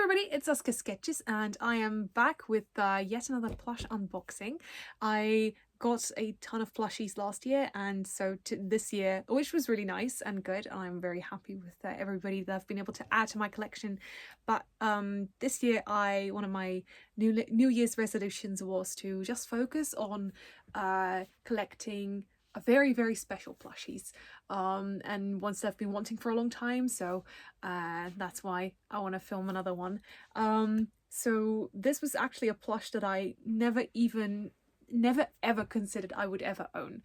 everybody, it's SaskiaSketches and I am back with yet another plush unboxing. I got a ton of plushies last year, and so this year, which was really nice and good, and I'm very happy with everybody that I've been able to add to my collection. But this year, one of my New Year's resolutions was to just focus on collecting a very special plushies, and ones that I've been wanting for a long time, so that's why I want to film another one. So this was actually a plush that I never ever considered I would ever own.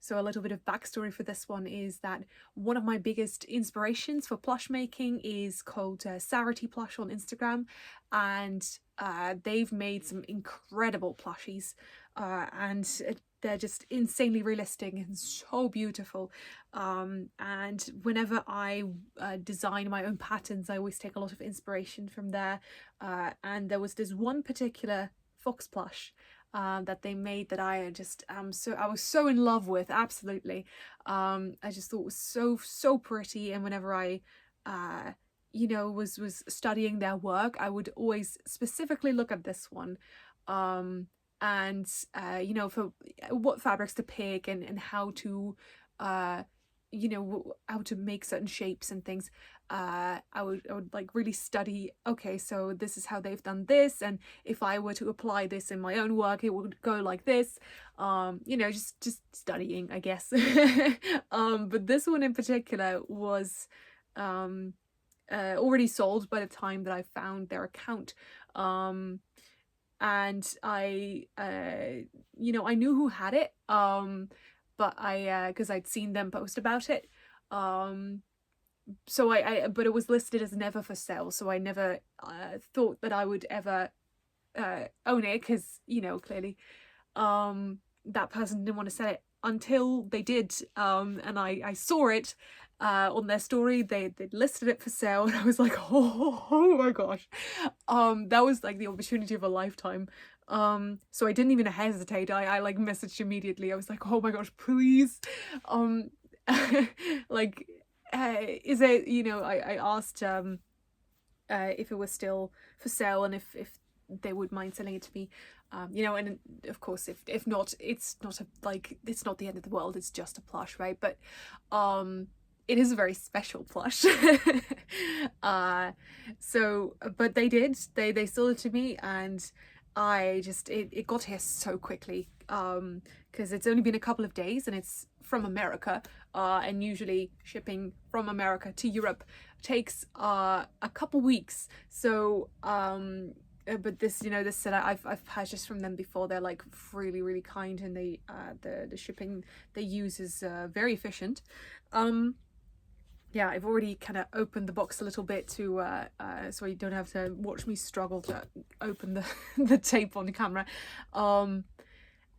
So a little bit of backstory for this one is that one of my biggest inspirations for plush making is called SARITY plush on Instagram, and they've made some incredible plushies, and they're just insanely realistic and so beautiful. And whenever I design my own patterns, I always take a lot of inspiration from there. And there was this one particular fox plush that they made that I was so in love with. Absolutely. I just thought it was so pretty, and whenever I was studying their work, I would always specifically look at this one, and for what fabrics to pick and how to how to make certain shapes and things. I would like really study, okay, so this is how they've done this, and if I were to apply this in my own work, it would go like this. Just studying, I guess. But this one in particular was already sold by the time that I found their account. And I knew who had it, but because I'd seen them post about it, so but it was listed as never for sale, so I never thought that I would ever own it, because clearly that person didn't want to sell it until they did, and I saw it on their story. They listed it for sale, and I was like, oh my gosh, that was like the opportunity of a lifetime. So I didn't even hesitate. I like messaged immediately. I was like, oh my gosh, please, like, is it, I asked if it was still for sale and if they would mind selling it to me, and of course if not, it's not the end of the world, it's just a plush, right? But it is a very special plush. But they sold it to me, and it got here so quickly, because it's only been a couple of days and it's from America, and usually shipping from America to Europe takes a couple weeks. So but this set I've purchased from them before. They're like really kind, and the shipping they use is very efficient. Yeah, I've already kind of opened the box a little bit to so you don't have to watch me struggle to open the tape on the camera.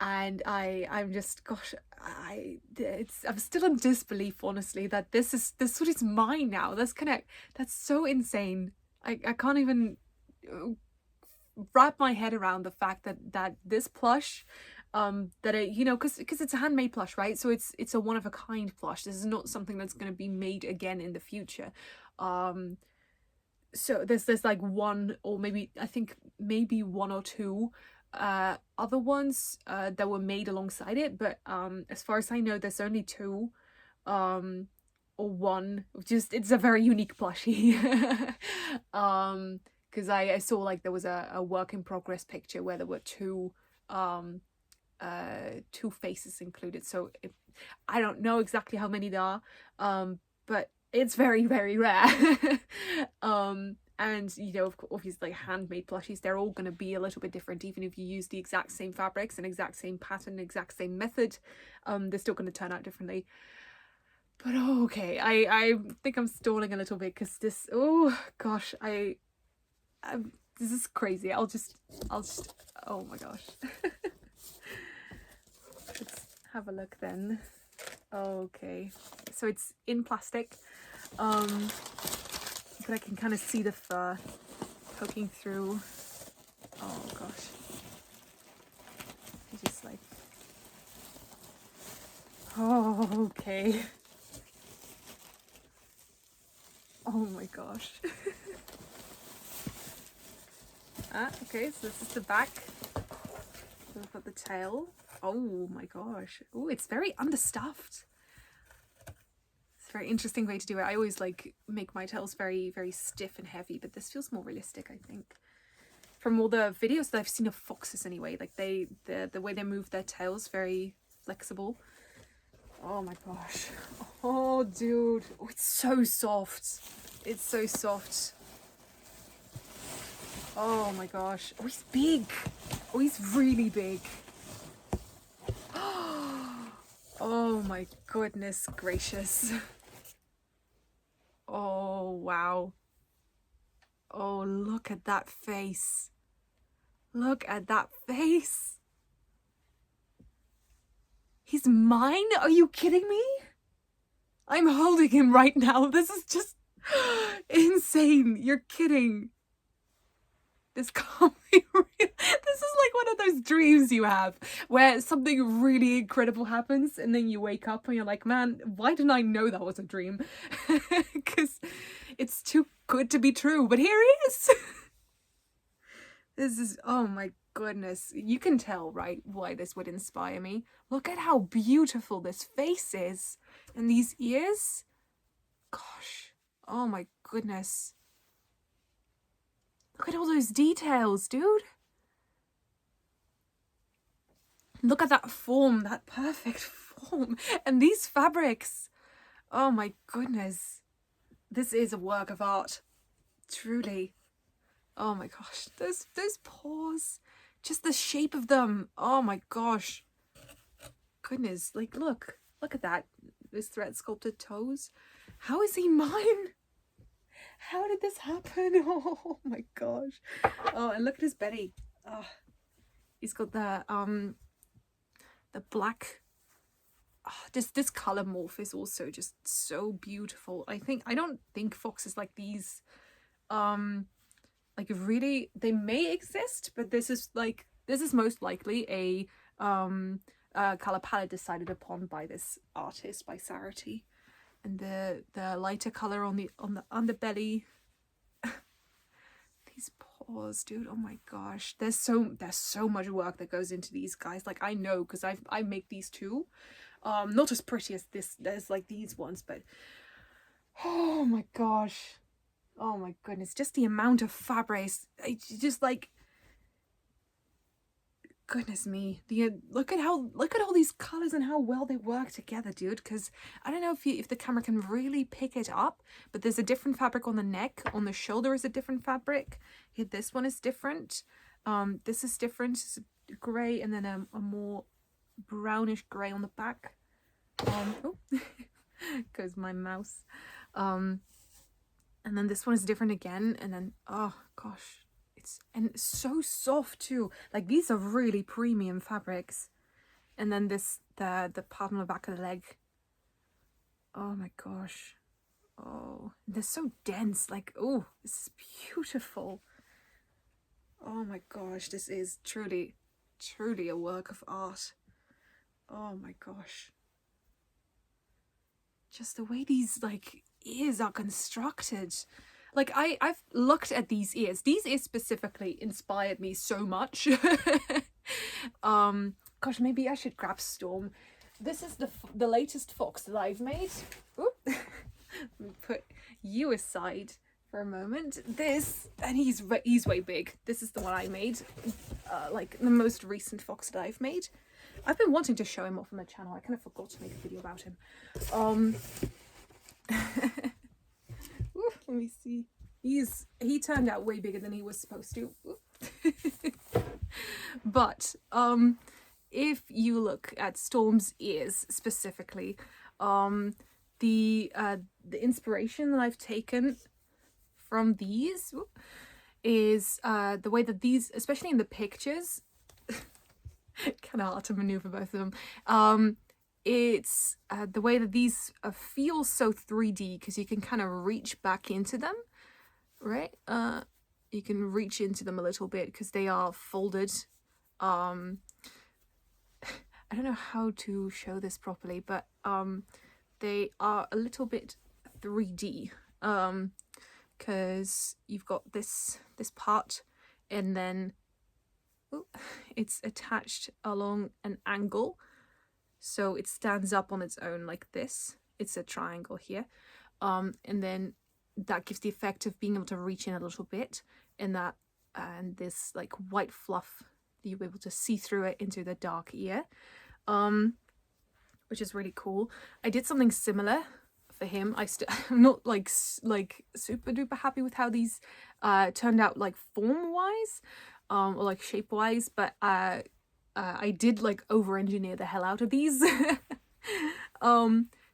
And I'm just, gosh, I'm still in disbelief, honestly, that this what is mine now. That's so insane. I can't even wrap my head around the fact that this plush, that it, because it's a handmade plush, right? So it's a one-of-a-kind plush. This is not something that's going to be made again in the future. So there's like one, or maybe, I think maybe one or two other ones that were made alongside it, but as far as I know, there's only two, or one. It's a very unique plushie. Because I saw like there was a work in progress picture where there were two faces included, so I don't know exactly how many there are, but it's very rare. And obviously, like, handmade plushies, they're all going to be a little bit different. Even if you use the exact same fabrics and exact same pattern, exact same method, they're still going to turn out differently. But okay, I think I'm stalling a little bit, because this, oh gosh, this is crazy. I'll just oh my gosh. Let's have a look then. Okay, so it's in plastic, but I can kind of see the fur poking through. Oh gosh, I just like, oh, okay. Oh my gosh. Okay, so this is the back. We've got the tail. Oh my gosh. Oh, it's very understuffed. It's a very interesting way to do it. I always like make my tails very, very stiff and heavy, but this feels more realistic, I think. From all the videos that I've seen of foxes anyway, like the way they move their tails, very flexible. Oh my gosh. Oh dude. Oh, it's so soft. It's so soft. Oh my gosh. Oh, he's big. Oh, he's really big. Oh my goodness gracious. Oh wow. Oh, look at that face. Look at that face. He's mine? Are you kidding me? I'm holding him right now. This is just insane. You're kidding. This can't be real. This is like one of those dreams you have where something really incredible happens and then you wake up and you're like, man, why didn't I know that was a dream? Because it's too good to be true. But here he is. This is, oh my goodness. You can tell, right, why this would inspire me. Look at how beautiful this face is. And these ears. Gosh. Oh my goodness. Look at all those details, dude. Look at that form, that perfect form. And these fabrics. Oh my goodness. This is a work of art. Truly. Oh my gosh. Those paws. Just the shape of them. Oh my gosh. Goodness. Like, look at that. Those thread sculpted toes. How is he mine? How did this happen? Oh my gosh. Oh, and look at his belly. Oh, he's got the black. Oh, this color morph is also just so beautiful. I don't think foxes like these, like really, they may exist, but this is most likely a color palette decided upon by this artist, by SARITY. And the lighter color on the underbelly. These paws, dude. Oh my gosh. There's so much work that goes into these guys. Like, I know because I make these too. Not as pretty as this. There's like these ones, but oh my gosh. Oh my goodness. Just the amount of fabrics. Just like, goodness me. Look at all these colors and how well they work together, dude. Because I don't know if the camera can really pick it up, but there's a different fabric on the neck. On the shoulder is a different fabric. Here, this one is different. This is different. It's gray, and then a more brownish gray on the back. Oh, goes my mouse. And then this one is different again. And then, oh gosh. And it's so soft too. Like, these are really premium fabrics. And then the part on the back of the leg. Oh my gosh. Oh, they're so dense. Like, oh, this is beautiful. Oh my gosh, this is truly a work of art. Oh my gosh. Just the way these like ears are constructed. Like, I've looked at these ears. These ears specifically inspired me so much. Gosh, maybe I should grab Storm. This is the latest fox that I've made. Oop. Let me put you aside for a moment. This, and he's way big. This is the one I made. Like, the most recent fox that I've made. I've been wanting to show him off on the channel. I kind of forgot to make a video about him. Ooh, let me see. He turned out way bigger than he was supposed to. But if you look at Storm's ears specifically, the inspiration that I've taken from these is the way that these, especially in the pictures, kind of hard to maneuver both of them. It's the way that these feel so 3D because you can kind of reach back into them, right? You can reach into them a little bit because they are folded. I don't know how to show this properly, but they are a little bit 3D because you've got this part, and then it's attached along an angle, so it stands up on its own like this. It's a triangle here, and then that gives the effect of being able to reach in a little bit, and that and this like white fluff, you'll be able to see through it into the dark ear, which is really cool. I did something similar for him. I'm not like super duper happy with how these turned out, like form wise, or like shape wise, but I did like over engineer the hell out of these.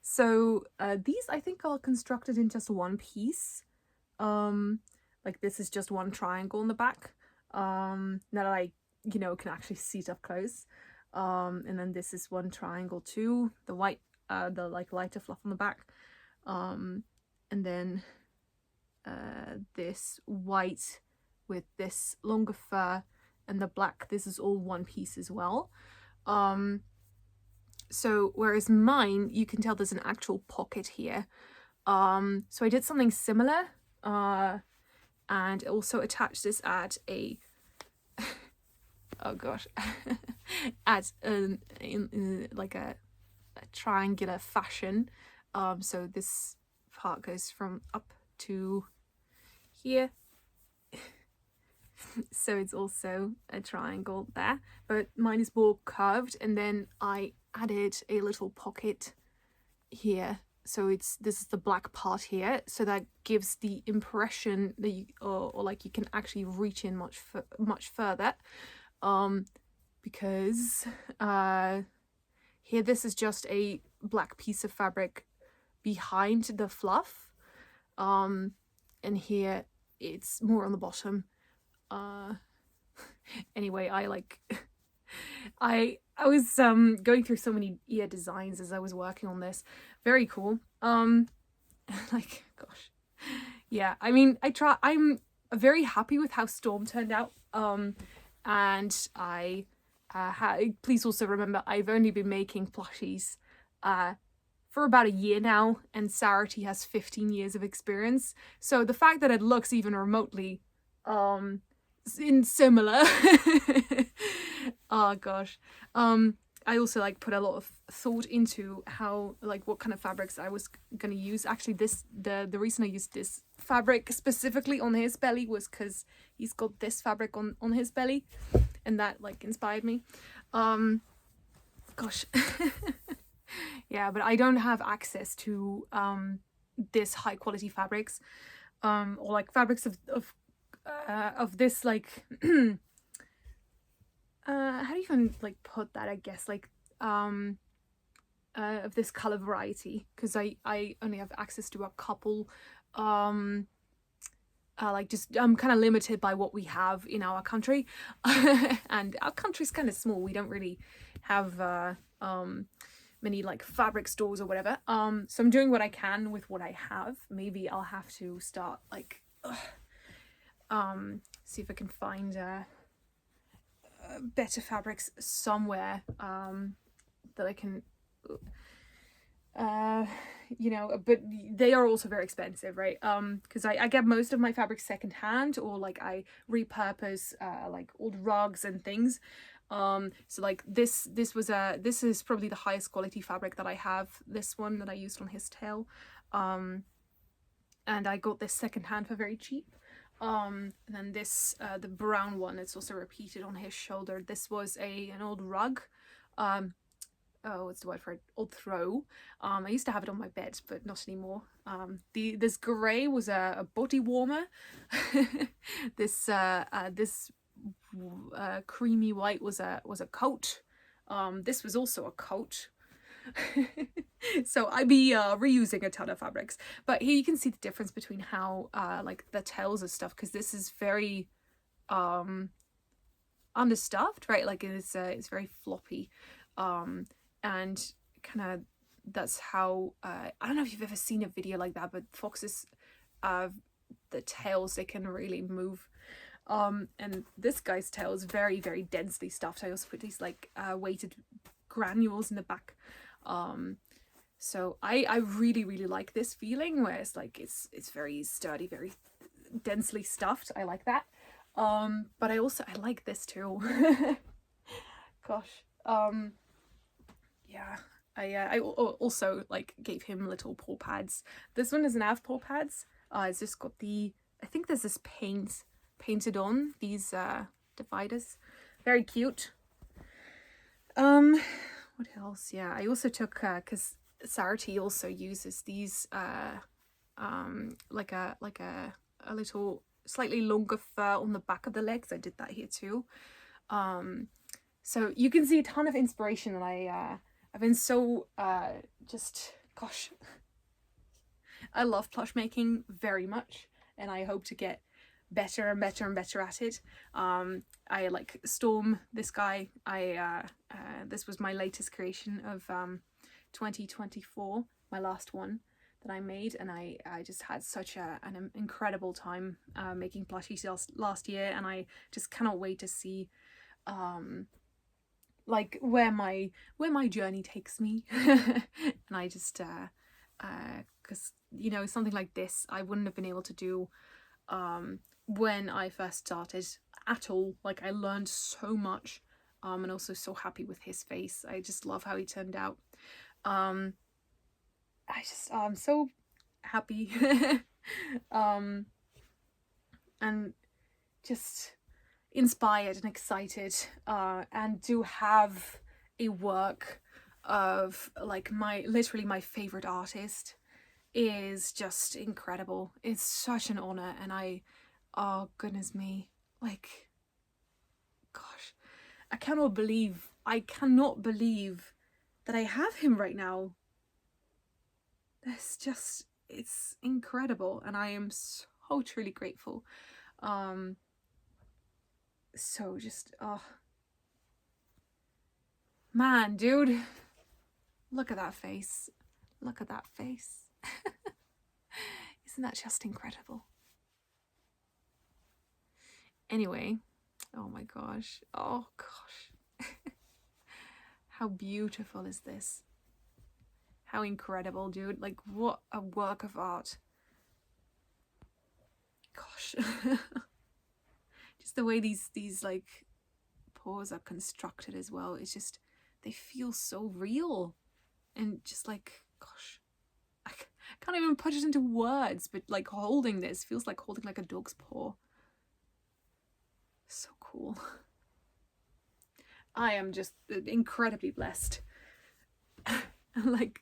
So these I think are constructed in just one piece. Like this is just one triangle in the back, now that I, you know, can actually see it up close. And then this is one triangle too, the white, the like lighter fluff on the back. And then this white with this longer fur and the black, this is all one piece as well. So whereas mine, you can tell there's an actual pocket here. So I did something similar, and also attached this at a oh gosh, at in like a triangular fashion. So this part goes from up to here. So it's also a triangle there, but mine is more curved, and then I added a little pocket here. So this is the black part here, so that gives the impression that you, or like you can actually reach in much further, because here this is just a black piece of fabric behind the fluff, and here it's more on the bottom. Anyway, I like I was going through so many ear designs as I was working on this. Very cool. Like, gosh, yeah, I mean, I'm very happy with how Storm turned out. And I please also remember, I've only been making plushies for about a year now, and SARITY has 15 years of experience. So the fact that it looks even remotely in similar oh gosh, I also like put a lot of thought into how, like, what kind of fabrics I was gonna use. Actually, the reason I used this fabric specifically on his belly was because he's got this fabric on his belly, and that like inspired me. Gosh. Yeah, but I don't have access to this high quality fabrics, or like fabrics of this, like how do you even like put that, I guess, like of this color variety, because I only have access to a couple. Like, just I'm kind of limited by what we have in our country. And our country's kind of small. We don't really have many like fabric stores or whatever. So I'm doing what I can with what I have. Maybe I'll have to start like see if I can find better fabrics somewhere that I can you know, but they are also very expensive, right? Because I get most of my fabrics secondhand, or like I repurpose like old rugs and things. So like this is probably the highest quality fabric that I have, this one that I used on his tail, and I got this secondhand for very cheap. And then this the brown one, it's also repeated on his shoulder. This was an old rug, oh, what's the word for it? Old throw. I used to have it on my bed, but not anymore. This grey was a body warmer. This creamy white was a coat. This was also a coat. So I'd be reusing a ton of fabrics, but here you can see the difference between how like the tails and stuff, because this is very understuffed, right? Like it's very floppy, and kind of that's how I don't know if you've ever seen a video like that, but foxes, the tails, they can really move. And this guy's tail is very, very densely stuffed. I also put these like weighted granules in the back. So I really, really like this feeling where it's like it's very sturdy, very densely stuffed. I like that. But I like this too. Gosh. Yeah. I also like gave him little paw pads. This one doesn't have paw pads. It's just got the, I think there's this paint painted on these dividers. Very cute. What else? Yeah, I also took because SARITY also uses these like a little slightly longer fur on the back of the legs. I did that here too. So you can see a ton of inspiration, and I've been so just, gosh, I love plush making very much, and I hope to get better and better and better at it. I like Storm, this guy. This was my latest creation of 2024, my last one that I made, and I just had such an incredible time making plushies last year, and I just cannot wait to see like where my journey takes me. And I just because you know, something like this I wouldn't have been able to do when I first started at all. Like, I learned so much, and also so happy with his face. I just love how he turned out. I'm so happy. And just inspired and excited, and to have a work of like literally my favorite artist is just incredible. It's such an honor, and oh goodness me, like, gosh, I cannot believe that I have him right now. It's incredible, and I am so truly grateful. So just, oh man, dude, look at that face. Look at that face. Isn't that just incredible? Anyway, oh my gosh. Oh gosh. How beautiful is this? How incredible, dude. Like, what a work of art. Gosh. Just the way these like paws are constructed as well. It's just, they feel so real. And just like, gosh, I can't even put it into words, but like holding this feels like holding like a dog's paw. So cool. I am just incredibly blessed. Like,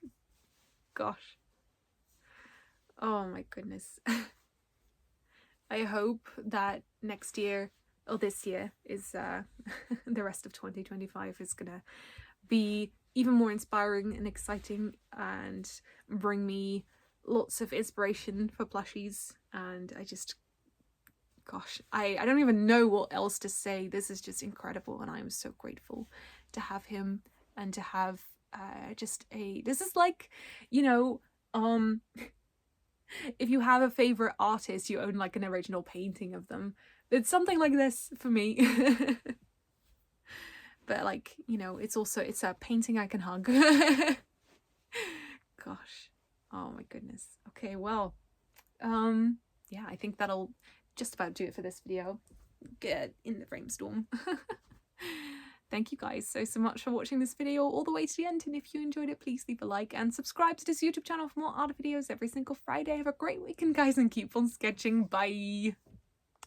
gosh. Oh my goodness. I hope that next year, or this year, is the rest of 2025 is gonna be even more inspiring and exciting, and bring me lots of inspiration for plushies. And I just, gosh, I don't even know what else to say. This is just incredible, and I am so grateful to have him, and to have this is like, you know, if you have a favorite artist, you own like an original painting of them. It's something like this for me. But like, you know, it's a painting I can hug. Gosh, oh my goodness. Okay, well, yeah, I think that'll just about do it for this video. Get in the frame, Storm. Thank you guys so much for watching this video all the way to the end, and if you enjoyed it, please leave a like and subscribe to this YouTube channel for more art videos every single Friday. Have a great weekend, guys, and keep on sketching. Bye!